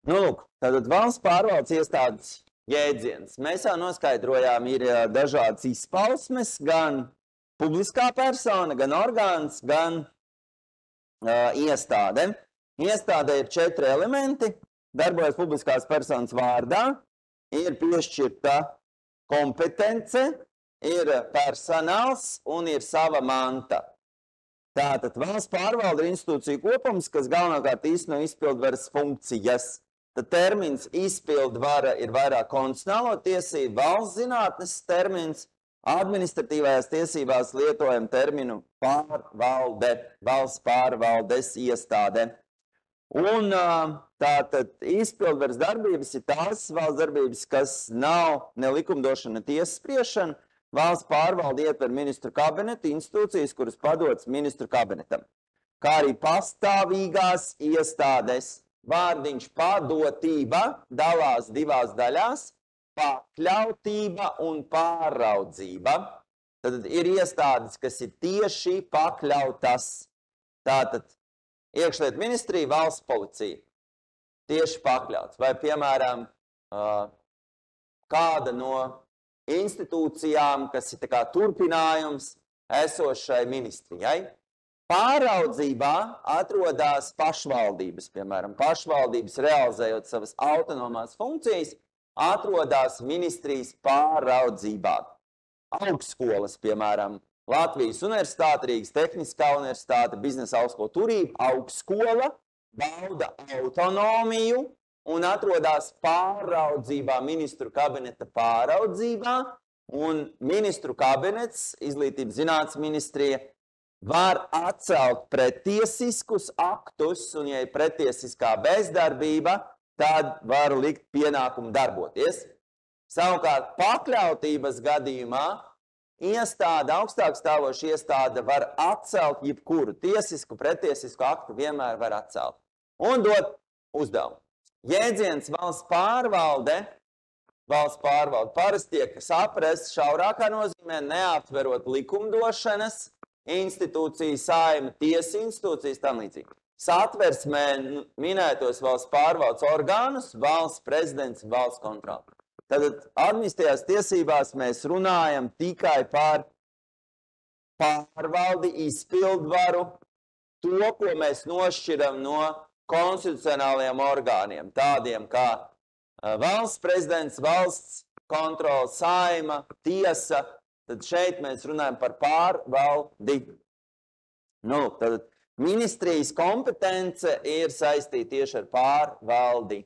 Nu, lūk, tātad valsts pārvaldes iestādes jēdziens. Mēs jau noskaidrojām, ir dažādas izpausmes, gan publiskā persona, gan orgāns, gan iestāde. Iestādē ir 4 elementi. Darbojas publiskās personas vārdā, ir piešķirta kompetence, ir personāls un ir sava manta. Tātad valsts pārvalde ir institūcija kopums, kas galvenokārt īsteno izpildvaras funkcijas. Tad termins izpildvara ir vairāk konstitucionālo tiesību, valsts zinātnes termins, administratīvajās tiesībās lietojam terminu pārvalde, valsts pārvaldes iestāde. Un tātad izpildvaras darbības ir tās valsts darbības, kas nav ne likumdošana, ne tiesas spriešana. Valsts pārvalde ietver ministru kabinetu institūcijas, kuras padotas ministru kabinetam, kā arī pastāvīgās iestādes. Vārdiņš padotība dalās 2 daļās – pakļautība un pāraudzība. Tad ir iestādes, kas ir tieši pakļautas. Tātad iekšlietu ministrija, valsts policija tieši pakļauts. Vai, piemēram, kāda no institūcijām, kas ir tā kā turpinājums esošai ministrijai. Pāraudzībā atrodas pašvaldības, piemēram, pašvaldības realizējot savas autonomās funkcijas, atrodas ministrijas pāraudzībā. Augstskolas, piemēram, Latvijas universitāte, Rīgas Tehniskā universitāte, Biznesa augstskola Turība, augstskola bauda autonomiju un atrodas pāraudzībā, ministru kabineta pāraudzībā, un ministru kabinets, izglītības zinātnes ministrija, var atcelt pretiesiskus aktus, un ja ir pretiesiskā bezdarbība, tad var likt pienākumu darboties. Savukārt pakļautības gadījumā iestāde, augstāk stāvoša iestāde var atcelt jebkuru tiesisku, pretiesisku aktu, vienmēr var atcelt un dot uzdevumu. Jēdziens valsts pārvalde parasti tiek saprasts šaurākā nozīmē, neaptverot likumdošanas institūcijas, saima, tiesa institūcijas, tam līdzīgi. Satversmē minētos valsts pārvaldes orgānus, valsts prezidents, valsts kontrole. Tad administratīvās tiesībās mēs runājam tikai par pārvaldi, izpildvaru, to, ko mēs nošķiram no konstitucionālajiem orgāniem, tādiem kā valsts prezidents, valsts kontrole, saima, tiesa. Tad šeit mēs runājam par pārvaldi. Nu, tad ministrijas kompetence ir saistīta tieši ar pārvaldi.